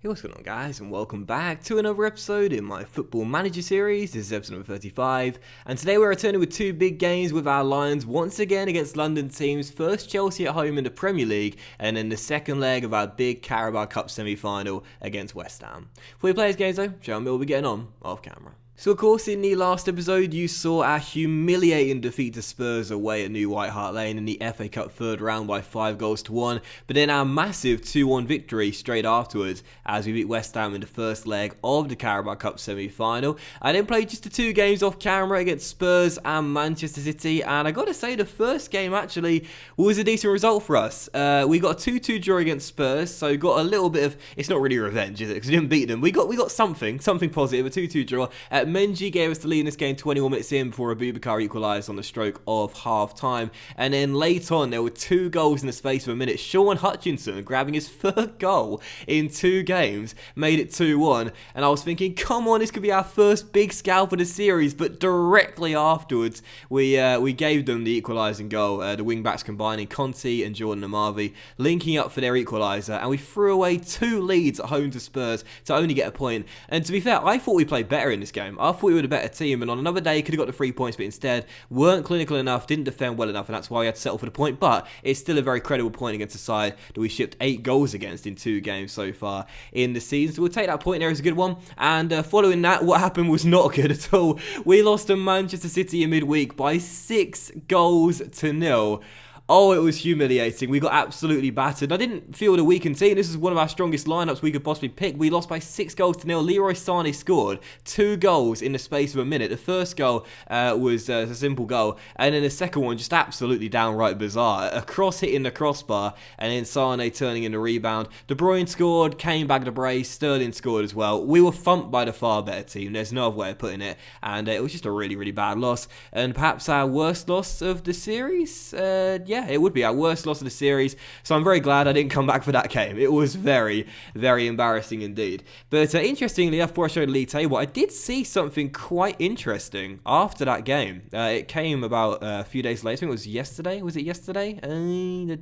Hey, what's going on, guys, and welcome back to another episode in my Football Manager series. This is episode number 35, and today we're returning with two big games with our Lions once again against London teams. First, Chelsea at home in the Premier League, and then the second leg of our big Carabao Cup semi-final against West Ham. Before we play these games, though, show me what we're getting on off camera. So, of course, in the last episode, you saw our humiliating defeat to Spurs away at New White Hart Lane in the FA Cup third round by 5-1, but then our massive 2-1 victory straight afterwards as we beat West Ham in the first leg of the Carabao Cup semi-final. I then played just the two games off camera against Spurs and Manchester City, and I gotta say the first game actually was a decent result for us. We got a 2-2 draw against Spurs, so got a little bit of, it's not really revenge, is it? Because we didn't beat them. We got something positive, a 2-2 draw. Menji gave us the lead in this game 21 minutes in before Abubakar equalised on the stroke of half-time. And then late on, there were two goals in the space of a minute. Sean Hutchinson grabbing his third goal in two games made it 2-1. And I was thinking, come on, this could be our first big scalp of the series. But directly afterwards, we gave them the equalising goal. The wing-backs combining Conte and Jordan Amavi, linking up for their equaliser. And we threw away two leads at home to Spurs to only get a point. And to be fair, I thought we played better in this game. I thought we were the better team, and on another day could have got the 3 points, but instead weren't clinical enough, didn't defend well enough, and that's why we had to settle for the point. But it's still a very credible point against a side that we shipped 8 goals against in 2 games so far in the season. So we'll take that point there as a good one. And following that, what happened was not good at all. We lost to Manchester City in midweek by 6-0. Oh, it was humiliating. We got absolutely battered. I didn't feel the weakened team. This is one of our strongest lineups we could possibly pick. We lost by 6-0. Leroy Sané scored 2 goals in the space of a minute. The first goal was a simple goal, and then the second one just absolutely downright bizarre. A cross hitting the crossbar, and then Sané turning in the rebound. De Bruyne scored, Kane bagged a brace, Sterling scored as well. We were thumped by the far better team. There's no other way of putting it, and it was just a really, really bad loss, and perhaps our worst loss of the series. Yeah, it would be our worst loss of the series, so I'm very glad I didn't come back for that game. It was very, very embarrassing indeed. But interestingly, before I showed the league table, I did see something quite interesting after that game. It came about a few days later. I think it was yesterday. Was it yesterday? There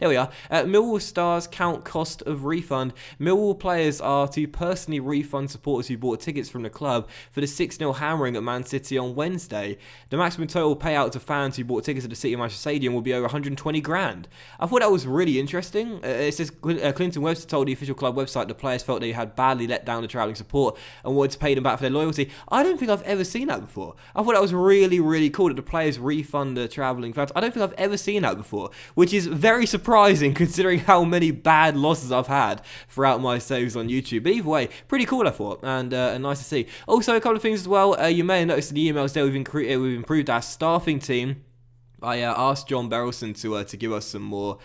we are. Millwall stars count cost of refund. Millwall players are to personally refund supporters who bought tickets from the club for the 6-0 hammering at Man City on Wednesday. The maximum total payout to fans who bought tickets at the City of Manchester Stadium will be over 120 grand. I thought that was really interesting. It says Clinton Webster told the official club website the players felt they had badly let down the travelling support and wanted to pay them back for their loyalty. I don't think I've ever seen that before. I thought that was really, really cool that the players refund the travelling fans. I don't think I've ever seen that before, which is very surprising considering how many bad losses I've had throughout my saves on YouTube. But either way, pretty cool I thought, and nice to see. Also, a couple of things as well. You may have noticed in the emails there we've improved our staffing team. I asked John Berylson to give us some more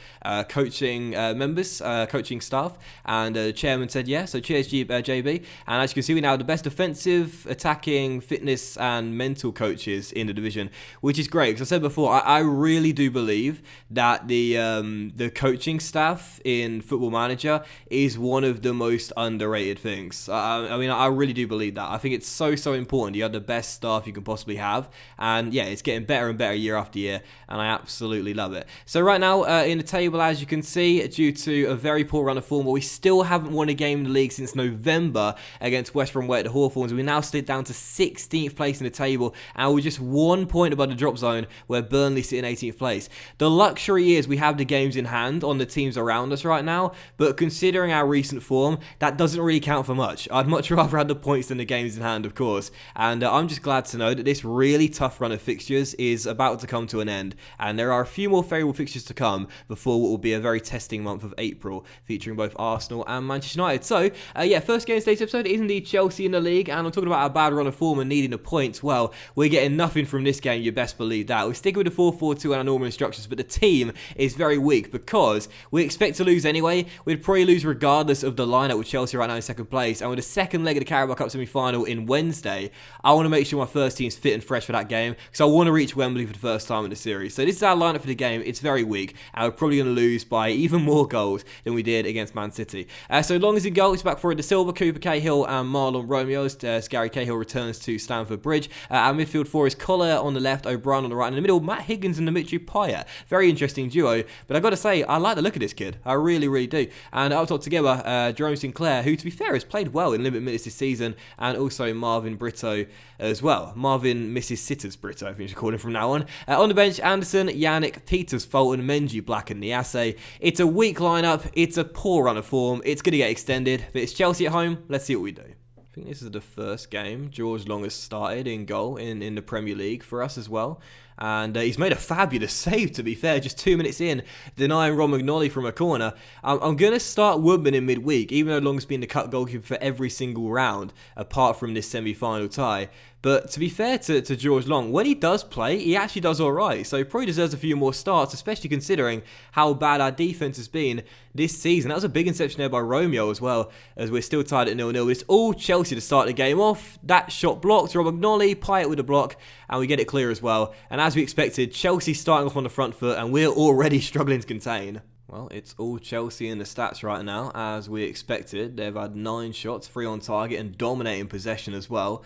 coaching members, coaching staff, and the chairman said yeah, so cheers JB. And as you can see, we now have the best defensive, attacking, fitness and mental coaches in the division, which is great, because I said before, I really do believe that the coaching staff in Football Manager is one of the most underrated things. I mean, I really do believe that. I think it's so important. You have the best staff you can possibly have, and yeah, it's getting better and better year after year, and I absolutely love it. So right now in the table, as you can see, due to a very poor run of form, we still haven't won a game in the league since November against West Brom away at the Hawthorns. We now slid down to 16th place in the table, and we're just 1 point above the drop zone where Burnley sit in 18th place. The luxury is we have the games in hand on the teams around us right now, but considering our recent form, that doesn't really count for much. I'd much rather have the points than the games in hand, of course, and I'm just glad to know that this really tough run of fixtures is about to come to an end, and there are a few more favourable fixtures to come before what will be a very testing month of April, featuring both Arsenal and Manchester United. So, yeah, first game of today's episode is indeed Chelsea in the league, and I'm talking about our bad run of form and needing the points. Well, we're getting nothing from this game, you best believe that. We're sticking with the 4-4-2 and our normal instructions, but the team is very weak because we expect to lose anyway. We'd probably lose regardless of the lineup with Chelsea right now in second place, and with the second leg of the Carabao Cup semi-final in Wednesday, I want to make sure my first team's fit and fresh for that game, because I want to reach Wembley for the first time in the series. So this is our lineup for the game. It's very weak, and we're probably going to lose by even more goals than we did against Man City. So Long is in goal. It's back for De Silva, Cooper Cahill, and Marlon Romeo as Gary Cahill returns to Stamford Bridge. Our midfield four is Collier on the left, O'Brien on the right, and in the middle, Matt Higgins and Dimitri Payet. Very interesting duo, but I got to say, I like the look of this kid. I really, really do. And up top together, Jerome Sinclair, who, to be fair, has played well in limited minutes this season, and also Marvin Brito as well. Marvin Mrs. Sitters Brito, I think you should call him from now on. On the bench, Anderson, Yannick, Peters, Fulton, Menji, Black, and Niasse. It's a weak lineup. It's a poor run of form. It's going to get extended, but it's Chelsea at home. Let's see what we do. I think this is the first game George Long has started in goal in the Premier League for us as well. And he's made a fabulous save, to be fair, just 2 minutes in, denying Ron McNally from a corner. I'm going to start Woodman in midweek, even though Long's been the cut goalkeeper for every single round, apart from this semi-final tie. But to be fair to George Long, when he does play, he actually does alright. So he probably deserves a few more starts, especially considering how bad our defence has been this season. That was a big interception there by Romeo as well, as we're still tied at 0-0. It's all Chelsea to start the game off. That shot blocked, Rob McNally, Payet with a block, and we get it clear as well. And as we expected, Chelsea starting off on the front foot, and we're already struggling to contain. Well, it's all Chelsea in the stats right now, as we expected. They've had 9 shots, 3 on target, and dominating possession as well.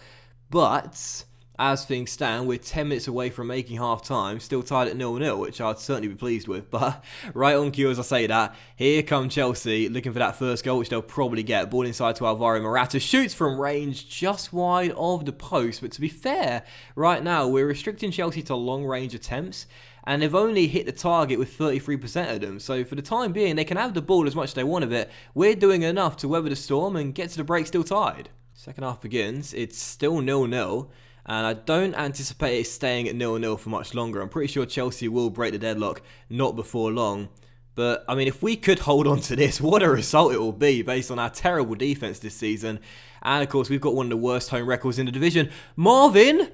But as things stand, we're 10 minutes away from making half-time, still tied at 0-0, which I'd certainly be pleased with. But right on cue as I say that, here come Chelsea looking for that first goal, which they'll probably get. Ball inside to Alvaro Morata, shoots from range just wide of the post. But to be fair, right now, we're restricting Chelsea to long-range attempts, and they've only hit the target with 33% of them. So for the time being, they can have the ball as much as they want of it. We're doing enough to weather the storm and get to the break still tied. Second half begins, it's still 0-0, and I don't anticipate it staying at 0-0 for much longer. I'm pretty sure Chelsea will break the deadlock not before long. But, I mean, if we could hold on to this, what a result it will be based on our terrible defence this season. And, of course, we've got one of the worst home records in the division. Marvin!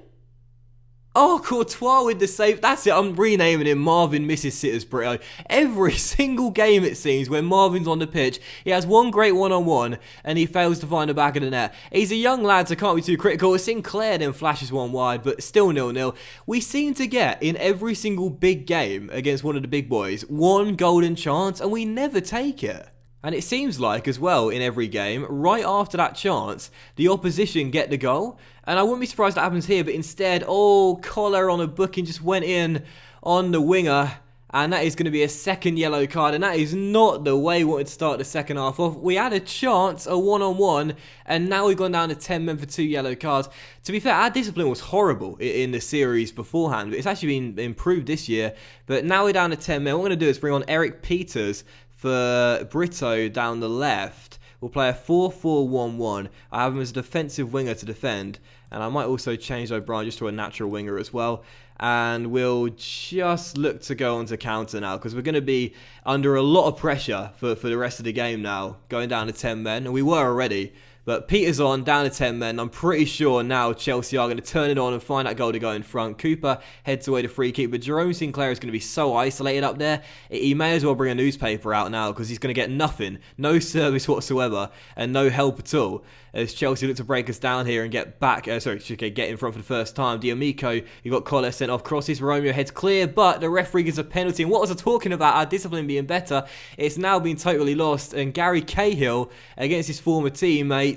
Oh, Courtois with the save. That's it. I'm renaming him Marvin Mrs. Sitters Brito. Every single game, it seems, when Marvin's on the pitch, he has one great one-on-one, and he fails to find the back of the net. He's a young lad, so can't be too critical. Sinclair then flashes one wide, but still 0-0. We seem to get, in every single big game against one of the big boys, one golden chance, and we never take it. And it seems like, as well, in every game, right after that chance, the opposition get the goal. And I wouldn't be surprised that happens here, but instead, Collar on a booking just went in on the winger. And that is going to be a second yellow card. And that is not the way we wanted to start the second half off. We had a chance, a one-on-one, and now we've gone down to 10 men for 2 yellow cards. To be fair, our discipline was horrible in the series beforehand. But it's actually been improved this year. But now we're down to 10 men. What we're going to do is bring on Eric Peters for Brito down the left. We'll play a 4-4-1-1. I have him as a defensive winger to defend. And I might also change O'Brien just to a natural winger as well. And we'll just look to go on to counter now, because we're going to be under a lot of pressure for the rest of the game now, going down to 10 men. And we were already. But Peter's on, down to 10 men. I'm pretty sure now Chelsea are going to turn it on and find that goal to go in front. Cooper heads away to free kick, but Jerome Sinclair is going to be so isolated up there, he may as well bring a newspaper out now, because he's going to get nothing. No service whatsoever, and no help at all, as Chelsea look to break us down here and get back, get in front for the first time. D'Amico, you got Collar sent off crosses, Romeo heads clear, but the referee gives a penalty. And what was I talking about? Our discipline being better. It's now been totally lost, and Gary Cahill, against his former teammate,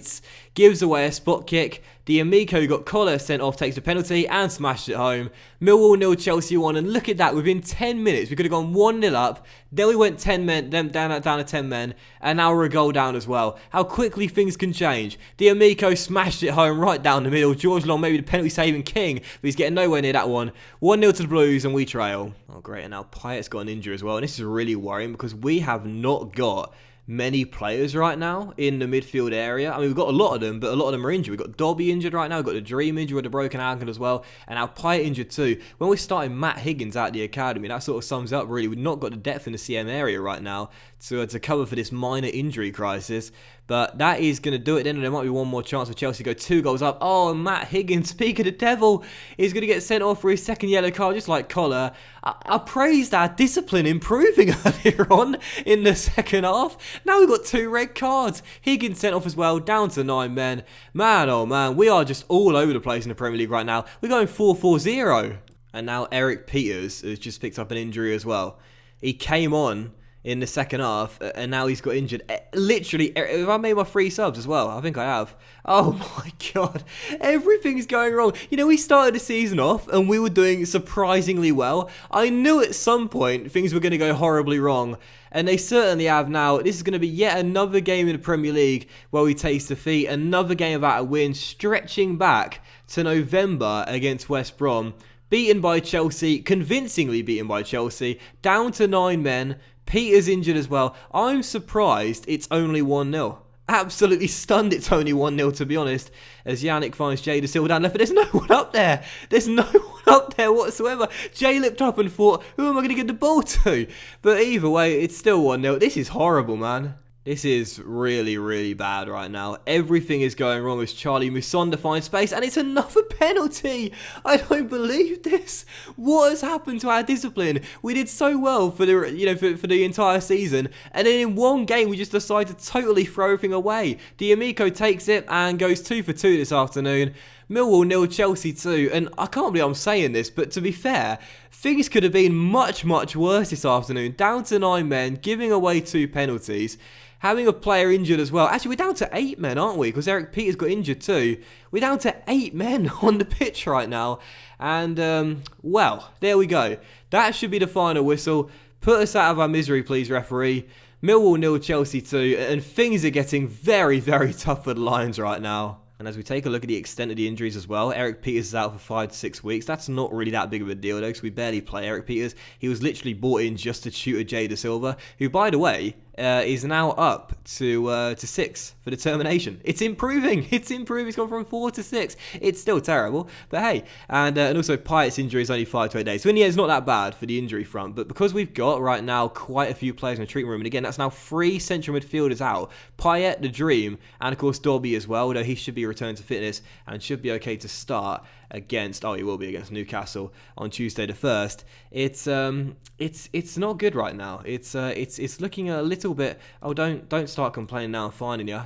gives away a spot kick. D'Amico got Collar sent off, takes the penalty and smashed it home. Millwall 0, Chelsea 1, and look at that, within 10 minutes we could have gone 1-0 up, then we went 10 men, then down to 10 men, and now we're a goal down as well. How quickly things can change. D'Amico smashed it home right down the middle. George Long maybe the penalty saving king, but he's getting nowhere near that one. 1-0 to the Blues, and we trail. Oh great, and now Payet's got an injury as well, and this is really worrying because we have not got many players right now in the midfield area. I mean, we've got a lot of them, but a lot of them are injured. We've got Dobby injured right now. We've got the Dream injured with a broken ankle as well. And our Payet injured too. When we're starting Matt Higgins out of the academy, that sort of sums up really. We've not got the depth in the CM area right now to cover for this minor injury crisis. But that is going to do it then, and there might be one more chance for Chelsea to go 2 goals up. Oh, Matt Higgins, speak of the devil, is going to get sent off for his second yellow card, just like Collar. I praised our discipline improving earlier on in the second half. Now we've got 2 red cards. Higgins sent off as well, down to 9 men. Man, oh man, we are just all over the place in the Premier League right now. We're going 4-4-0. And now Eric Peters has just picked up an injury as well. He came on in the second half, and now he's got injured. Literally, have I made my 3 subs as well? I think I have. Oh my god, everything's going wrong. You know, we started the season off, and we were doing surprisingly well. I knew at some point things were going to go horribly wrong, and they certainly have now. This is going to be yet another game in the Premier League where we taste defeat, another game without a win, stretching back to November against West Brom. Beaten by Chelsea, convincingly beaten by Chelsea, down to 9 men. Peter's injured as well. I'm surprised it's only 1-0. Absolutely stunned it's only 1-0, to be honest, as Yannick finds Jay De Silva down left, but there's no one up there. There's no one up there whatsoever. Jay looked up and thought, who am I going to give the ball to? But either way, it's still 1-0. This is horrible, man. This is really, really bad right now. Everything is going wrong as Charlie Musonda finds space, and it's another penalty. I don't believe this. What has happened to our discipline? We did so well for the for the entire season, and then in one game we just decided to totally throw everything away. D'Amico takes it and goes 2 for 2 this afternoon. Millwall 0, Chelsea 2, and I can't believe I'm saying this, but to be fair, things could have been much, much worse this afternoon. Down to 9 men, giving away 2 penalties. Having a player injured as well. Actually, we're down to 8 men, aren't we? Because Eric Peters got injured too. We're down to 8 men on the pitch right now. And, well, there we go. That should be the final whistle. Put us out of our misery, please, referee. Millwall 0, Chelsea 2. And things are getting very, very tough for the Lions right now. And as we take a look at the extent of the injuries as well, Eric Peters is out for 5 to 6 weeks. That's not really that big of a deal, though, because we barely play Eric Peters. He was literally brought in just to tutor Jay De Silva, who, by the way, is now up to 6 for determination. It's improving. It's improving. It's gone from 4 to 6. It's still terrible, but hey. And also Pyatt's injury is only 5 to 8 days. So in the end, it's not that bad for the injury front. But because we've got right now quite a few players in the treatment room, and again, that's now 3 central midfielders out. Pyatt, the Dream, and of course Dobby as well, although he should be returned to fitness and should be okay to start against, he will be against Newcastle on Tuesday the 1st. It's not good right now. It's looking a little bit. Don't start complaining now. I'm finding you.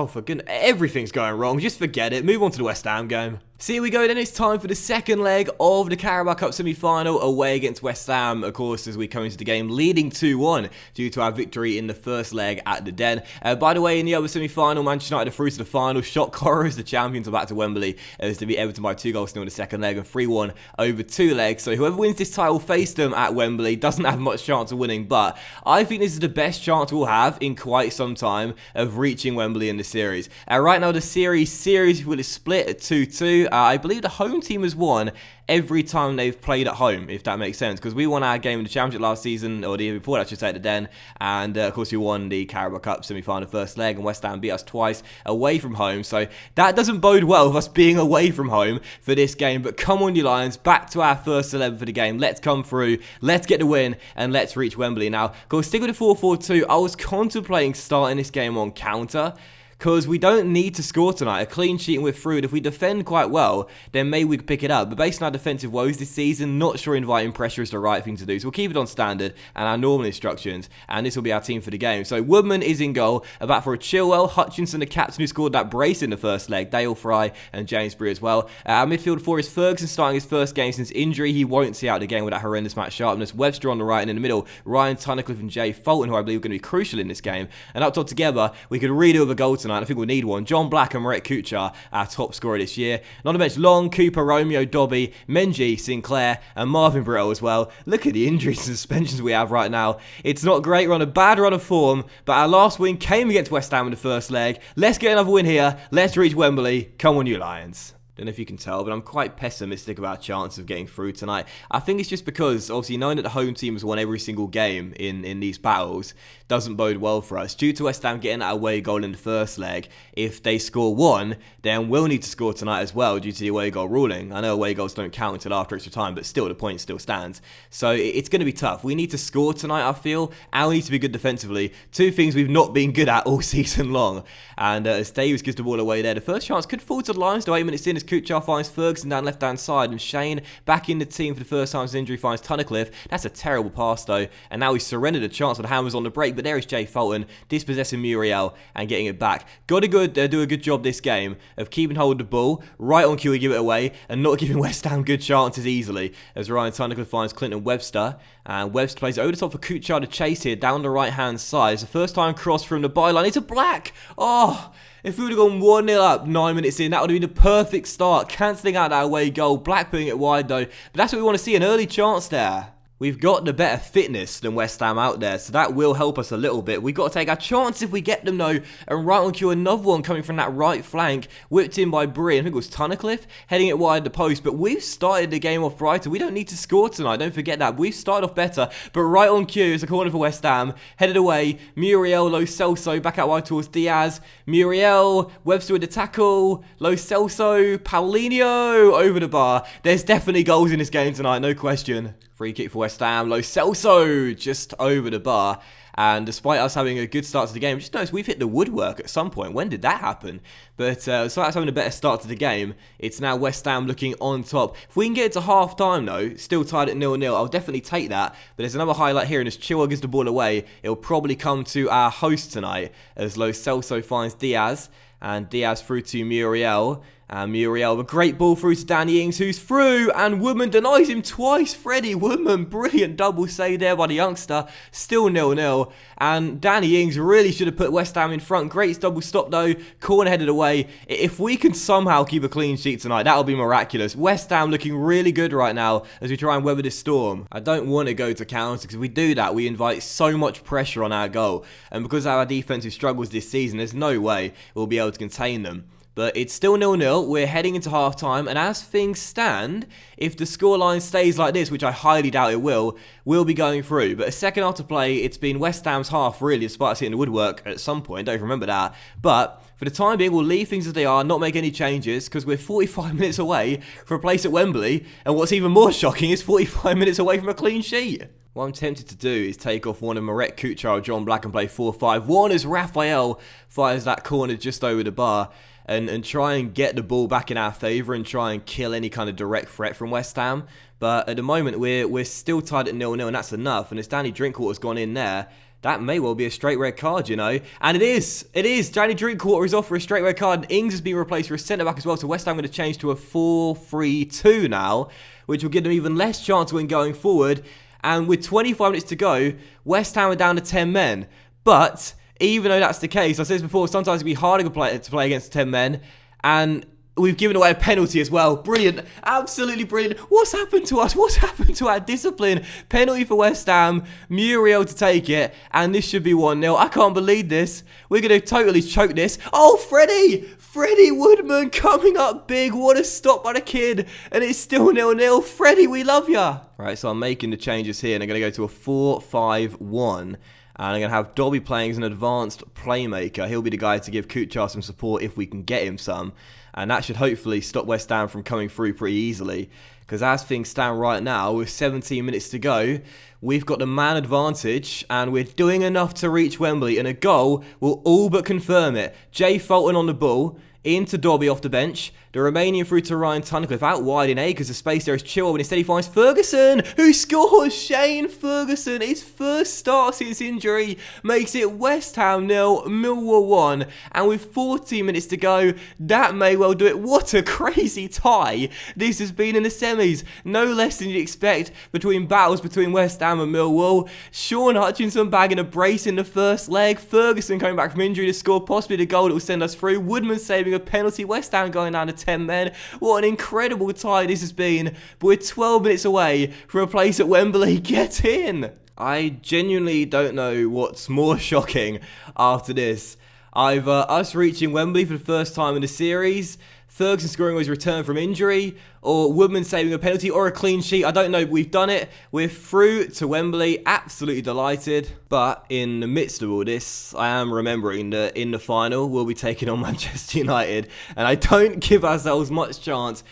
For goodness, everything's going wrong. Just forget it. Move on to the West Ham game. So here we go, then it's time for the second leg of the Carabao Cup semi-final away against West Ham, of course, as we come into the game leading 2-1 due to our victory in the first leg at the Den. By the way, in the other semi-final, Manchester United are through to the final. Shock horrors, the champions are back to Wembley as to beat Everton by 2-0 in the second leg and 3-1 over 2 legs. So whoever wins this title face them at Wembley doesn't have much chance of winning, but I think this is the best chance we'll have in quite some time of reaching Wembley in the series. Right now, the series will is split at 2-2. I believe the home team has won every time they've played at home, if that makes sense, because we won our game in the Championship last season, or the year before, I should say, at the Den, and of course we won the Carabao Cup semi-final first leg, and West Ham beat us twice away from home, so that doesn't bode well with us being away from home for this game. But come on, you Lions, back to our first 11 for the game. Let's come through, let's get the win, and let's reach Wembley. Now, go stick with the 4-4-2. I was contemplating starting this game on counter, because we don't need to score tonight. A clean sheet and we're through. And if we defend quite well, then maybe we could pick it up. But based on our defensive woes this season, not sure inviting pressure is the right thing to do. So we'll keep it on standard and our normal instructions. And this will be our team for the game. So Woodman is in goal. Back for a Chilwell. Hutchinson, the captain who scored that brace in the first leg. Dale Fry and James Bree as well. Our midfield 4 is Ferguson, starting his first game since injury. He won't see out the game with that horrendous match sharpness. Webster on the right, and in the middle, Ryan Tunnicliffe and Jay Fulton, who I believe are going to be crucial in this game. And up top together, we could really do with a goal tonight. I think we'll need one. John Black and Marek Kuchar, our top scorer this year. And on the bench, Long, Cooper, Romeo, Dobby, Menji, Sinclair, and Marvin Brittle as well. Look at the injuries and suspensions we have right now. It's not great. We're on a bad run of form, but our last win came against West Ham in the first leg. Let's get another win here. Let's reach Wembley. Come on, you Lions. Don't know if you can tell, but I'm quite pessimistic about our chance of getting through tonight. I think it's just because, obviously, knowing that the home team has won every single game in these battles doesn't bode well for us. Due to West Ham getting that away goal in the first leg, if they score 1, then we'll need to score tonight as well due to the away goal ruling. I know away goals don't count until after extra time, but still, the point still stands. So it's going to be tough. We need to score tonight, I feel, and we need to be good defensively. 2 things we've not been good at all season long. And as Davies gives the ball away there, the first chance could fall to the Lions, though 8 minutes in. as Kuchar finds Ferguson down left-hand side, and Shane back in the team for the first time since injury finds Tunnicliffe. That's a terrible pass though, and now he's surrendered a chance with Hammers on the break, but there is Jay Fulton dispossessing Muriel and getting it back. Got to do a good job this game of keeping hold of the ball, right on cue we give it away, and not giving West Ham good chances easily, as Ryan Tunnicliffe finds Clinton Webster, and Webster plays it over the top for Kuchar to chase here down the right-hand side. It's the first time cross from the byline. It's a black! Oh! If we would have gone 1-0 up 9 minutes in, that would have been the perfect start. Cancelling out that away goal. Black putting it wide though. But that's what we want to see, an early chance there. We've got the better fitness than West Ham out there, so that will help us a little bit. We've got to take our chance if we get them though, and right on cue another one coming from that right flank, whipped in by Bree, I think it was Tunnicliffe, heading it wide the post, but we've started the game off brighter. We don't need to score tonight, don't forget that. We've started off better, but right on cue is a corner for West Ham, headed away, Muriel, Lo Celso, back out wide towards Diaz, Muriel, Webster with the tackle, Lo Celso, Paulinho, over the bar. There's definitely goals in this game tonight, no question. Free kick for West Ham, Lo Celso just over the bar, and despite us having a good start to the game, just notice we've hit the woodwork at some point. When did that happen? But despite us having a better start to the game, it's now West Ham looking on top. If we can get it to half time though, still tied at 0-0, I'll definitely take that. But there's another highlight here, and as Chilwell gives the ball away, it'll probably come to our host tonight, as Lo Celso finds Diaz, and Diaz through to Muriel. And Muriel, a great ball through to Danny Ings, who's through, and Woodman denies him twice. Freddie Woodman, brilliant double save there by the youngster. Still 0-0, and Danny Ings really should have put West Ham in front. Great double stop though, corner headed away. If we can somehow keep a clean sheet tonight, that'll be miraculous. West Ham looking really good right now as we try and weather this storm. I don't want to go to counter, because if we do that, we invite so much pressure on our goal. And because of our defensive struggles this season, there's no way we'll be able to contain them. But it's still 0-0, we're heading into half-time, and as things stand, if the scoreline stays like this, which I highly doubt it will, we'll be going through. But a second half to play, it's been West Ham's half, really, despite us hitting the woodwork at some point, don't remember that. But for the time being, we'll leave things as they are, not make any changes, because we're 45 minutes away from a place at Wembley, and what's even more shocking is 45 minutes away from a clean sheet. What I'm tempted to do is take off one of Marek Kuchar or John Black and play 4-5-1 as Raphael fires that corner just over the bar. And try and get the ball back in our favour and try and kill any kind of direct threat from West Ham. But at the moment, we're still tied at 0-0, and that's enough. And as Danny Drinkwater's gone in there, that may well be a straight red card, you know. And it is. Danny Drinkwater is off for a straight red card. And Ings has been replaced for a centre-back as well. So West Ham going to change to a 4-3-2 now, which will give them even less chance to win going forward. And with 25 minutes to go, West Ham are down to 10 men. But even though that's the case, I said this before, sometimes it can be harder to play against 10 men, and we've given away a penalty as well. Brilliant. Absolutely brilliant. What's happened to us? What's happened to our discipline? Penalty for West Ham, Muriel to take it, and this should be 1-0. I can't believe this. We're going to totally choke this. Oh, Freddie Woodman coming up big. What a stop by the kid, and it's still 0-0. Freddie, we love ya. Right, so I'm making the changes here, and I'm going to go to a 4-5-1. And I'm going to have Dobby playing as an advanced playmaker. He'll be the guy to give Kuchar some support if we can get him some. And that should hopefully stop West Ham from coming through pretty easily. Because as things stand right now, with 17 minutes to go, we've got the man advantage, and we're doing enough to reach Wembley. And a goal will all but confirm it. Jay Fulton on the ball, into Dobby off the bench. The Romanian through to Ryan Tunnicliffe, out wide in A because the space there is Chilwell, but instead he finds Ferguson, who scores. Shane Ferguson, his first start since injury, makes it West Ham 0, Millwall 1, and with 14 minutes to go, that may well do it. What a crazy tie this has been in the semis. No less than you'd expect between battles between West Ham and Millwall. Sean Hutchinson bagging a brace in the first leg, Ferguson coming back from injury to score possibly the goal that will send us through, Woodman saving a penalty, West Ham going down to 10 men. What an incredible tie this has been. But we're 12 minutes away from a place at Wembley. Get in! I genuinely don't know what's more shocking after this. Either us reaching Wembley for the first time in the series, Ferguson scoring his return from injury, or Woodman saving a penalty, or a clean sheet. I don't know, but we've done it. We're through to Wembley, absolutely delighted. But in the midst of all this, I am remembering that in the final, we'll be taking on Manchester United, and I don't give ourselves much chance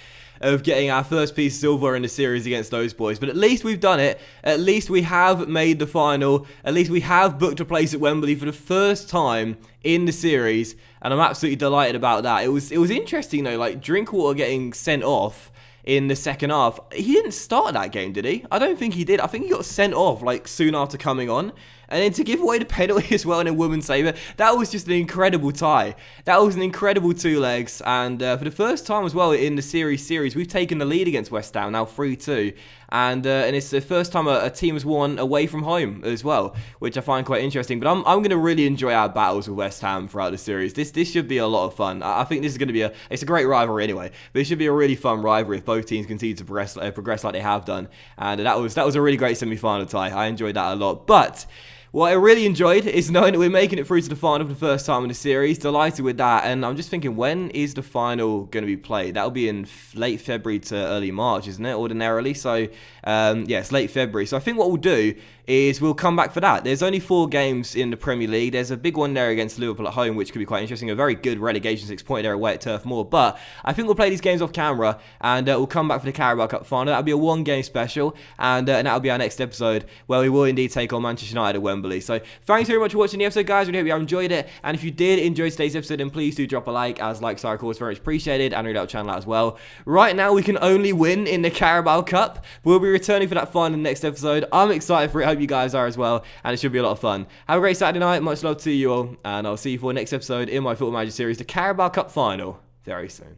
of getting our first piece of silver in the series against those boys. But at least we've done it. At least we have made the final. At least we have booked a place at Wembley for the first time in the series, and I'm absolutely delighted about that. It was interesting though, like Drinkwater getting sent off in the second half. He didn't start that game, did he? I don't think he did. I think he got sent off like soon after coming on. And then to give away the penalty as well in a women's saver, that was just an incredible tie. That was an incredible two legs. And for the first time as well in the series, we've taken the lead against West Ham, now 3-2. And it's the first time a team has won away from home as well, which I find quite interesting. But I'm going to really enjoy our battles with West Ham throughout the series. This should be a lot of fun. I think this is going to be it's a great rivalry anyway, but it should be a really fun rivalry if both teams continue to progress like they have done. And that was a really great semi-final tie. I enjoyed that a lot. But what I really enjoyed is knowing that we're making it through to the final for the first time in the series. Delighted with that. And I'm just thinking, when is the final going to be played? That'll be in late February to early March, isn't it, ordinarily? So, yeah, it's late February. So I think what we'll do is we'll come back for that. There's only 4 games in the Premier League. There's a big one there against Liverpool at home, which could be quite interesting. A very good relegation 6-pointer there away at Turf Moor. But I think we'll play these games off camera, and we'll come back for the Carabao Cup final. That'll be a 1-game special, and that'll be our next episode, where we will indeed take on Manchester United at Wembley. So thanks very much for watching the episode, guys. We hope you have enjoyed it. And if you did enjoy today's episode, then please do drop a like, as likes are, of course, very much appreciated, and read out the channel out as well. Right now, we can only win in the Carabao Cup. We'll be returning for that final in the next episode. I'm excited for it. I hope you guys are as well, and it should be a lot of fun. Have a great Saturday night. Much love to you all, and I'll see you for the next episode in my Football Manager series, the Carabao Cup final, very soon.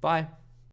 Bye.